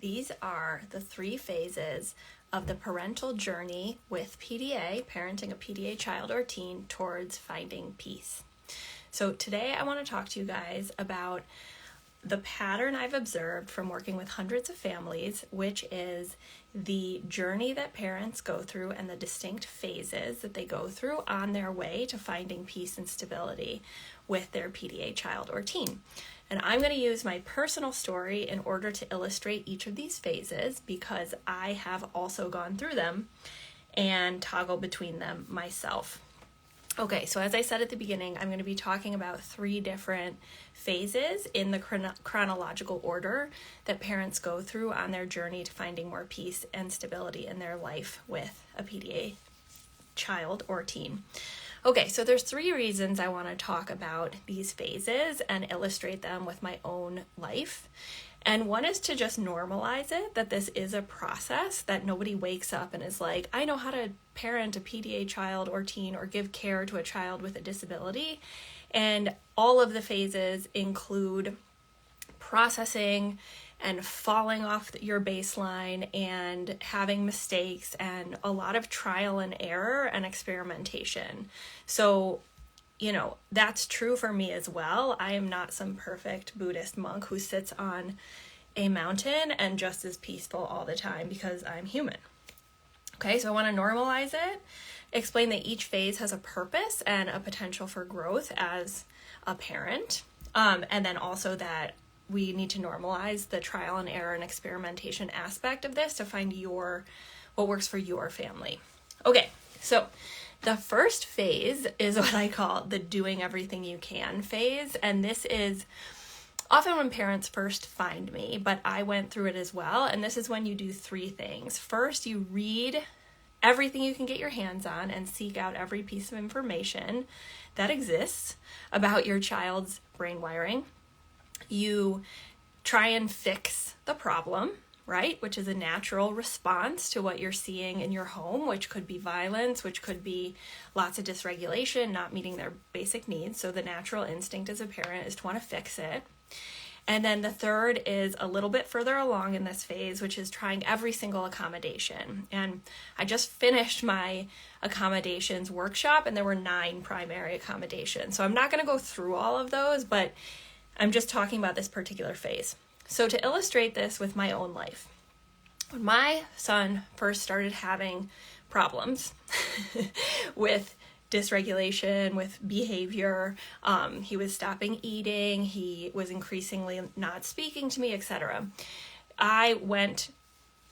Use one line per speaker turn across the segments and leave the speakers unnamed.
These are the 3 phases of the parental journey with PDA, parenting a PDA child or teen, towards finding peace. So today I want to talk to you guys about the pattern I've observed from working with hundreds of families, which is the journey that parents go through and the distinct phases that they go through on their way to finding peace and stability with their PDA child or teen. And I'm going to use my personal story in order to illustrate each of these phases because I have also gone through them and toggle between them myself. Okay, so as I said at the beginning, I'm going to be talking about 3 different phases in the chronological order that parents go through on their journey to finding more peace and stability in their life with a PDA child or teen. Okay, so there's 3 reasons I want to talk about these phases and illustrate them with my own life. And one is to just normalize it, that this is a process, that nobody wakes up and is like, I know how to parent a PDA child or teen or give care to a child with a disability. And all of the phases include processing and falling off your baseline and having mistakes and a lot of trial and error and experimentation. So, that's true for me as well. I am not some perfect Buddhist monk who sits on a mountain and just is peaceful all the time because I'm human. Okay, so I want to normalize it, explain that each phase has a purpose and a potential for growth as a parent, and then also that we need to normalize the trial and error and experimentation aspect of this to find what works for your family. Okay, so the first phase is what I call the doing everything you can phase, and this is often when parents first find me, but I went through it as well, and this is when you do 3 things. First, you read everything you can get your hands on and seek out every piece of information that exists about your child's brain wiring. You try and fix the problem, right? Which is a natural response to what you're seeing in your home, which could be violence, which could be lots of dysregulation, not meeting their basic needs. So the natural instinct as a parent is to want to fix it. And then the third is a little bit further along in this phase, which is trying every single accommodation. And I just finished my accommodations workshop, and there were 9 primary accommodations. So I'm not going to go through all of those, but I'm just talking about this particular phase. So to illustrate this with my own life, when my son first started having problems with dysregulation, with behavior, he was stopping eating, he was increasingly not speaking to me, etc. I went,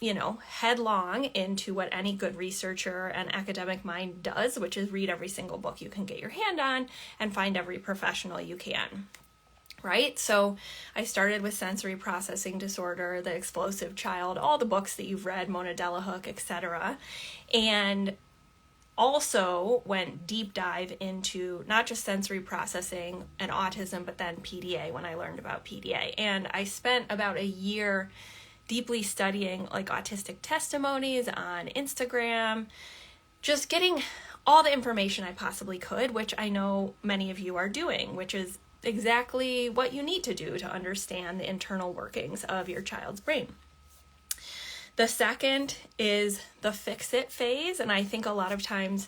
headlong into what any good researcher and academic mind does, which is read every single book you can get your hand on and find every professional you can. Right? So I started with sensoryprocessingdisorder, The Explosive Child, all the books that you've read, Mona Delahook, etc. And also went deep dive into not just sensory processing and autism, but then PDA when I learned about PDA. And I spent about a year deeply studying autistic testimonies on Instagram, just getting all the information I possibly could, which I know many of you are doing, which is exactly what you need to do to understand the internal workings of your child's brain. The second is the fix-it phase, and I think a lot of times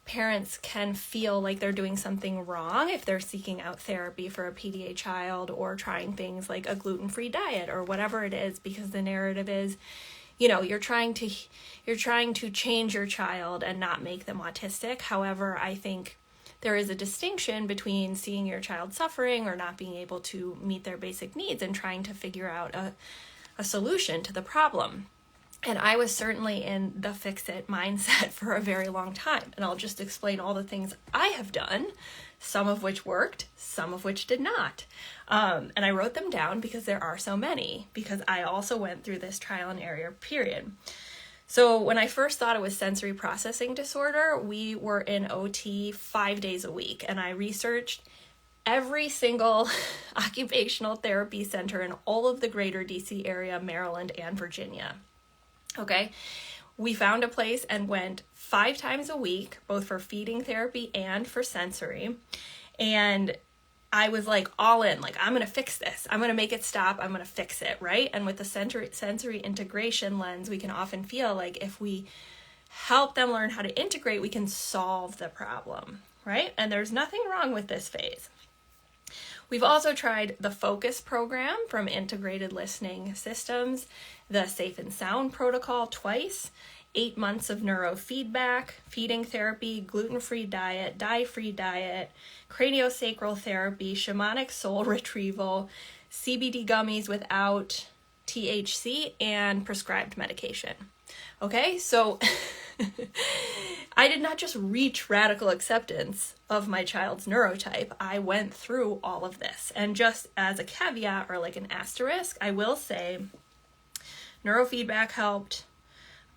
parents can feel like they're doing something wrong if they're seeking out therapy for a PDA child or trying things like a gluten-free diet or whatever it is, because the narrative is, you're trying to change your child and not make them autistic. However, I think there is a distinction between seeing your child suffering or not being able to meet their basic needs and trying to figure out a solution to the problem. And I was certainly in the fix-it mindset for a very long time. And I'll just explain all the things I have done, some of which worked, some of which did not. And I wrote them down because there are so many, because I also went through this trial and error period. So when I first thought it was sensory processing disorder, we were in OT 5 days a week, and I researched every single occupational therapy center in all of the greater DC area, Maryland and Virginia. Okay, we found a place and went 5 times a week, both for feeding therapy and for sensory. And I was like all in, like, I'm going to fix this. I'm going to make it stop. I'm going to fix it, right? And with the sensory integration lens, we can often feel like if we help them learn how to integrate, we can solve the problem, right? And there's nothing wrong with this phase. We've also tried the FOCUS program from Integrated Listening Systems, the Safe and Sound protocol twice, 8 months of neurofeedback, feeding therapy, gluten-free diet, dye-free diet, craniosacral therapy, shamanic soul retrieval, CBD gummies without THC, and prescribed medication. Okay, so I did not just reach radical acceptance of my child's neurotype. I went through all of this. And just as a caveat or like an asterisk, I will say neurofeedback helped,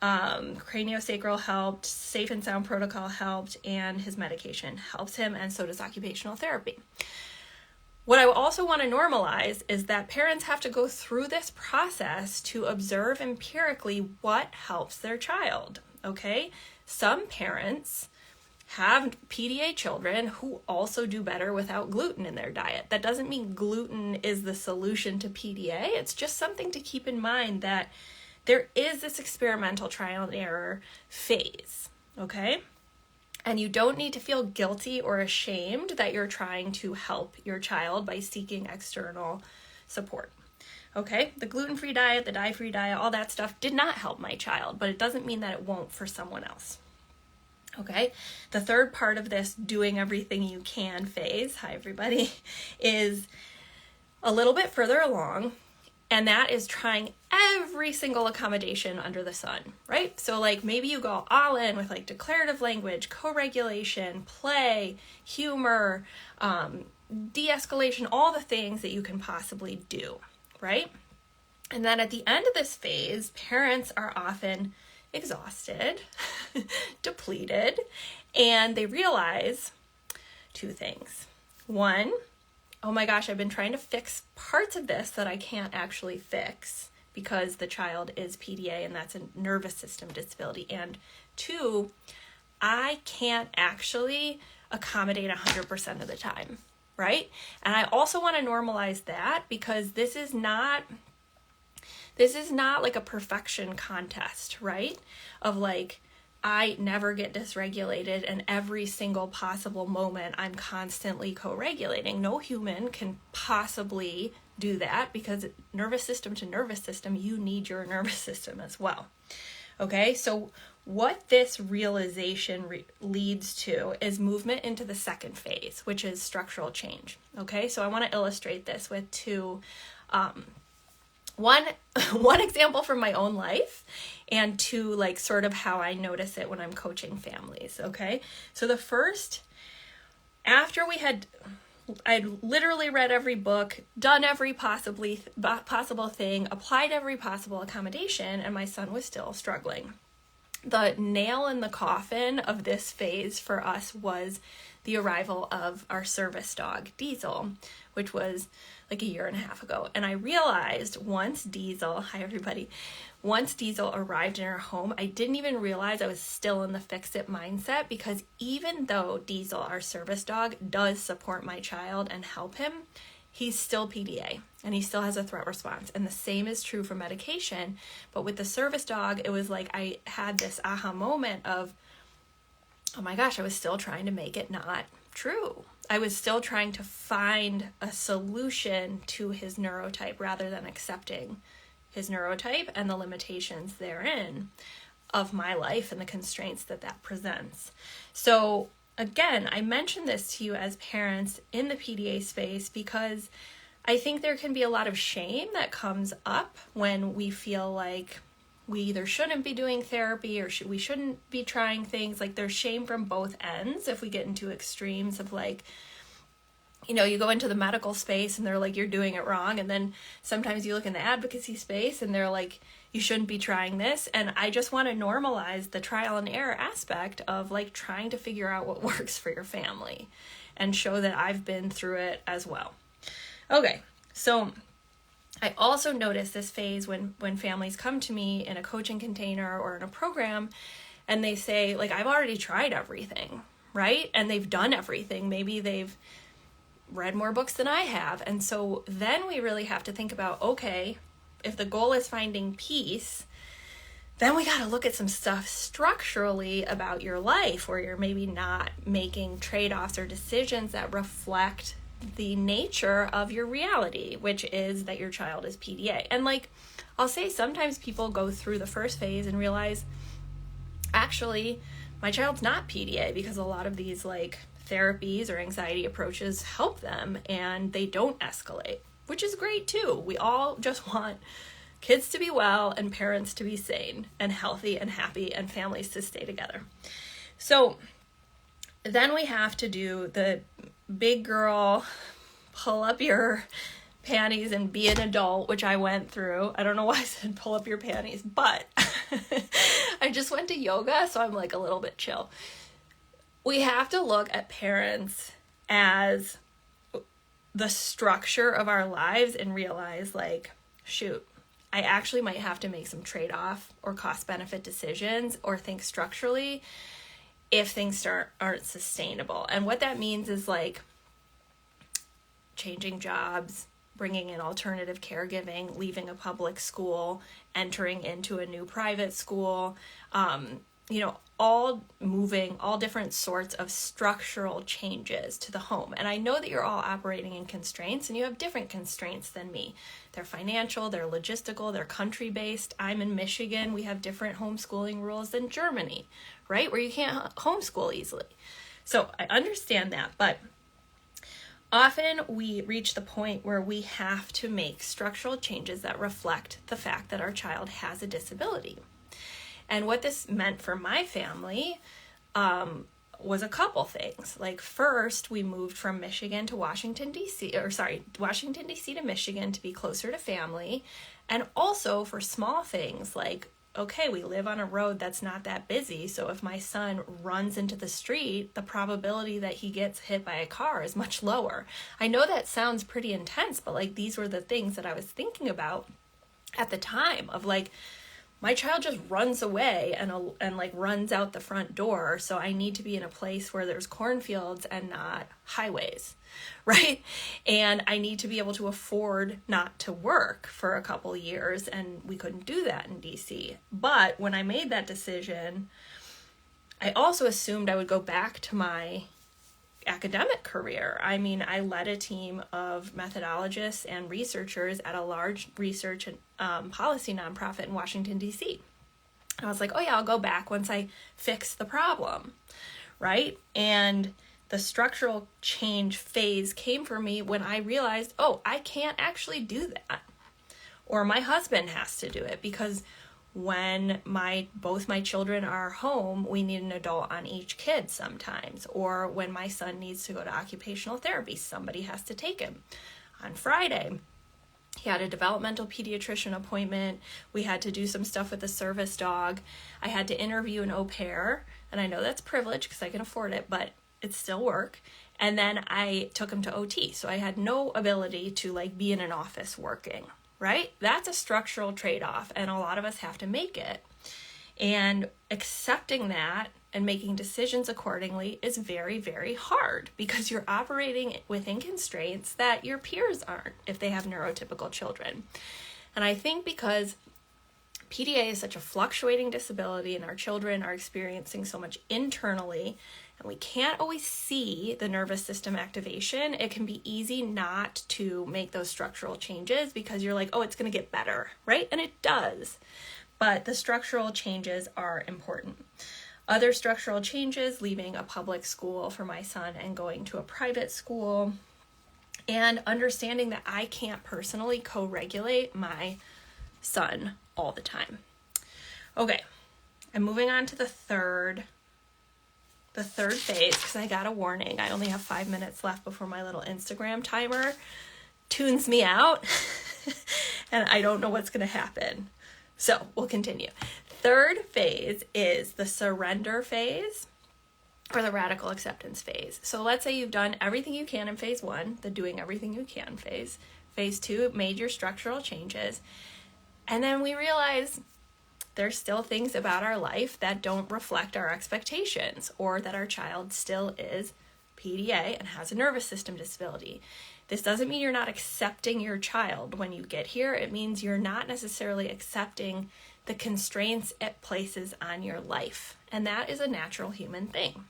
craniosacral helped, Safe and Sound protocol helped, and his medication helps him, and so does occupational therapy. What I also want to normalize is that parents have to go through this process to observe empirically what helps their child, okay? Some parents have PDA children who also do better without gluten in their diet. That doesn't mean gluten is the solution to PDA. It's just something to keep in mind that there is this experimental trial and error phase, okay? And you don't need to feel guilty or ashamed that you're trying to help your child by seeking external support. Okay, the gluten-free diet, the dye-free diet, all that stuff did not help my child, but it doesn't mean that it won't for someone else. Okay, the third part of this doing everything you can phase, hi everybody, is a little bit further along, and that is trying every single accommodation under the sun, right? So like maybe you go all in with like declarative language, co-regulation, play, humor, de-escalation, all the things that you can possibly do, right? And then at the end of this phase, parents are often exhausted, depleted, and they realize two things. One, oh my gosh, I've been trying to fix parts of this that I can't actually fix because the child is PDA and that's a nervous system disability. And two, I can't actually accommodate 100% of the time, right? And I also want to normalize that because this is not like a perfection contest, right? Of like, I never get dysregulated and every single possible moment I'm constantly co-regulating. No human can possibly do that because nervous system to nervous system, you need your nervous system as well. Okay, so what this realization leads to is movement into the second phase, which is structural change. Okay, so I want to illustrate this with two one example from my own life and two, like sort of how I notice it when I'm coaching families. Okay. So the first, after I'd literally read every book, done every possible thing, applied every possible accommodation, and my son was still struggling. The nail in the coffin of this phase for us was the arrival of our service dog, Diesel, which was like a year and a half ago. And I realized once Diesel arrived in our home, I didn't even realize I was still in the fix-it mindset, because even though Diesel, our service dog, does support my child and help him, he's still PDA and he still has a threat response. And the same is true for medication. But with the service dog, it was like I had this aha moment of, oh my gosh, I was still trying to make it not true. I was still trying to find a solution to his neurotype rather than accepting his neurotype and the limitations therein of my life and the constraints that presents. So again, I mention this to you as parents in the PDA space because I think there can be a lot of shame that comes up when we feel like we either shouldn't be doing therapy or we shouldn't be trying things. Like there's shame from both ends if we get into extremes of like, you know, you go into the medical space and they're like, you're doing it wrong. And then sometimes you look in the advocacy space and they're like, you shouldn't be trying this. And I just want to normalize the trial and error aspect of like trying to figure out what works for your family and show that I've been through it as well. Okay, so I also notice this phase when families come to me in a coaching container or in a program and they say, like, I've already tried everything, right? And they've done everything. Maybe they've read more books than I have. And so then we really have to think about, okay, if the goal is finding peace, then we got to look at some stuff structurally about your life where you're maybe not making trade-offs or decisions that reflect the nature of your reality, which is that your child is PDA. And like, I'll say sometimes people go through the first phase and realize, actually, my child's not PDA, because a lot of these like therapies or anxiety approaches help them and they don't escalate, which is great too. We all just want kids to be well and parents to be sane and healthy and happy and families to stay together. So then we have to do the big girl, pull up your panties and be an adult, which I went through. I don't know why I said pull up your panties, but I just went to yoga, so I'm like a little bit chill. We have to look at parents as the structure of our lives and realize like, shoot, I actually might have to make some trade-off or cost-benefit decisions or think structurally if things aren't sustainable. And what that means is like changing jobs, bringing in alternative caregiving, leaving a public school, entering into a new private school, all different sorts of structural changes to the home. And I know that you're all operating in constraints and you have different constraints than me. They're financial, they're logistical, they're country-based. I'm in Michigan. We have different homeschooling rules than Germany, right? Where you can't homeschool easily. So I understand that, but often we reach the point where we have to make structural changes that reflect the fact that our child has a disability. And what this meant for my family was a couple things. Like first, we moved from Michigan to Washington, D.C. to Michigan to be closer to family. And also for small things like, okay, we live on a road that's not that busy. So if my son runs into the street, the probability that he gets hit by a car is much lower. I know that sounds pretty intense, but like these were the things that I was thinking about at the time of like, my child just runs away and like runs out the front door. So I need to be in a place where there's cornfields and not highways, right? And I need to be able to afford not to work for a couple years. And we couldn't do that in DC. But when I made that decision, I also assumed I would go back to my academic career. I mean, I led a team of methodologists and researchers at a large research and policy nonprofit in Washington, D.C. And I was like, oh yeah, I'll go back once I fix the problem, right? And the structural change phase came for me when I realized, oh, I can't actually do that. Or my husband has to do it, because when both my children are home, we need an adult on each kid sometimes. Or when my son needs to go to occupational therapy, somebody has to take him. On Friday, he had a developmental pediatrician appointment. We had to do some stuff with the service dog. I had to interview an au pair, and I know that's privilege because I can afford it, but it's still work. And then I took him to OT, so I had no ability to like be in an office working. Right? That's a structural trade-off, and a lot of us have to make it. And accepting that and making decisions accordingly is very, very hard because you're operating within constraints that your peers aren't if they have neurotypical children. And I think because PDA is such a fluctuating disability and our children are experiencing so much internally, and we can't always see the nervous system activation, it can be easy not to make those structural changes because you're like, oh, it's going to get better, right? And it does. But the structural changes are important. Other structural changes, leaving a public school for my son and going to a private school, and understanding that I can't personally co-regulate my son all the time. Okay, I'm moving on to the third phase because I got a warning. I only have 5 minutes left before my little Instagram timer tunes me out and I don't know what's going to happen. So we'll continue. Third phase is the surrender phase or the radical acceptance phase. So let's say you've done everything you can in phase 1, the doing everything you can phase. Phase 2, made your structural changes. And then we realize there's still things about our life that don't reflect our expectations or that our child still is PDA and has a nervous system disability. This doesn't mean you're not accepting your child when you get here. It means you're not necessarily accepting the constraints it places on your life. And that is a natural human thing.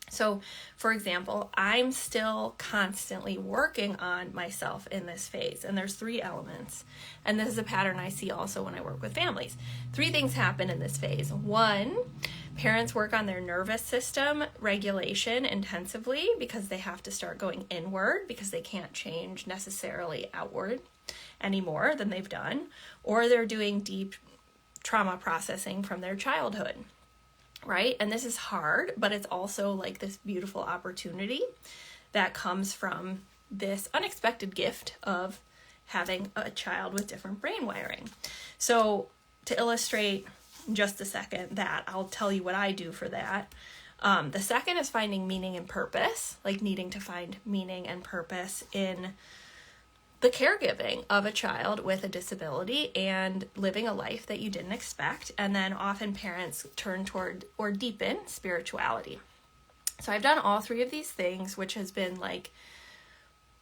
So, for example, I'm still constantly working on myself in this phase. And there's 3 elements. And this is a pattern I see also when I work with families. 3 things happen in this phase. 1, parents work on their nervous system regulation intensively because they have to start going inward because they can't change necessarily outward any more than they've done. Or they're doing deep trauma processing from their childhood. Right? And this is hard, but it's also like this beautiful opportunity that comes from this unexpected gift of having a child with different brain wiring. So to illustrate in just a second that, I'll tell you what I do for that. The second is finding meaning and purpose, like needing to find meaning and purpose in the caregiving of a child with a disability and living a life that you didn't expect. And then often parents turn toward or deepen spirituality. So I've done all 3 of these things, which has been like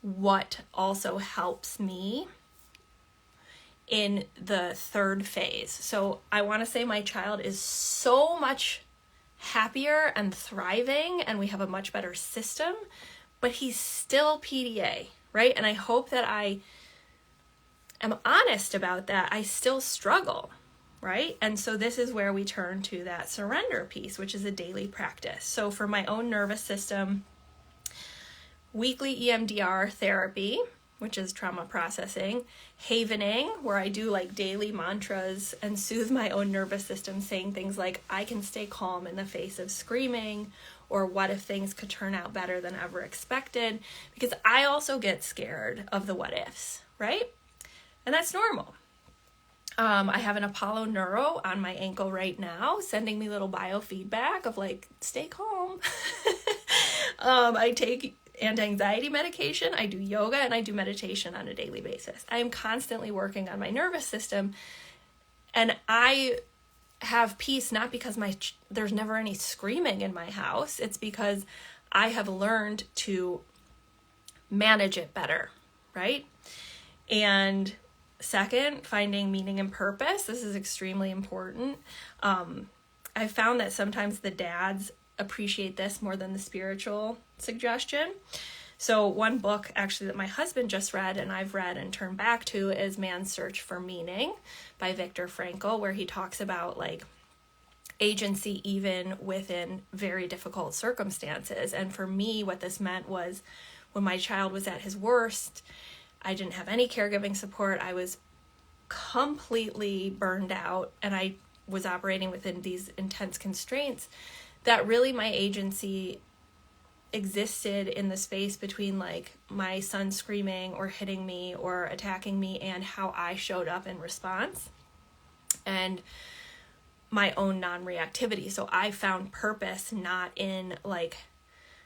what also helps me in the 3rd phase. So I want to say my child is so much happier and thriving, and we have a much better system, but he's still PDA. Right? And I hope that I am honest about that. I still struggle, right? And so this is where we turn to that surrender piece, which is a daily practice. So for my own nervous system, weekly EMDR therapy, which is trauma processing, havening, where I do like daily mantras and soothe my own nervous system, saying things like, I can stay calm in the face of screaming, or what if things could turn out better than ever expected? Because I also get scared of the what ifs, right? And that's normal. I have an Apollo Neuro on my ankle right now, sending me little biofeedback of like, stay calm. I take anti-anxiety medication, I do yoga, and I do meditation on a daily basis. I am constantly working on my nervous system, and I have peace not because there's never any screaming in my house. It's because I have learned to manage it better, right? And second, finding meaning and purpose. This is extremely important. I found that sometimes the dads appreciate this more than the spiritual suggestion. So one book actually that my husband just read and I've read and turned back to is Man's Search for Meaning by Viktor Frankl, where he talks about like agency even within very difficult circumstances. And for me, what this meant was when my child was at his worst, I didn't have any caregiving support. I was completely burned out and I was operating within these intense constraints, that really my agency existed in the space between like my son screaming or hitting me or attacking me and how I showed up in response and my own non-reactivity. So I found purpose not in like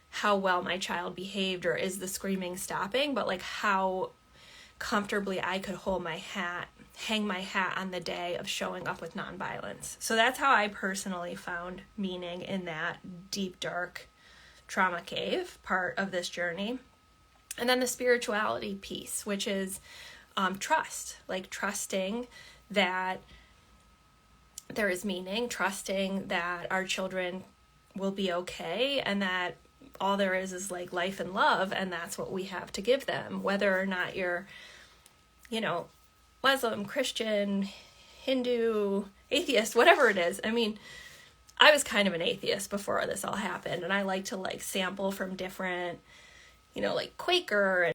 how well my child behaved or is the screaming stopping, but like how comfortably I could hold my hat, hang my hat on the day of showing up with nonviolence. So that's how I personally found meaning in that deep, dark trauma cave part of this journey. And then the spirituality piece, which is trust, like trusting that there is meaning, trusting that our children will be okay, and that all there is like life and love, and that's what we have to give them, whether or not you're, Muslim, Christian, Hindu, atheist, whatever it is. I mean, I was kind of an atheist before this all happened, and I like to like sample from different, like Quaker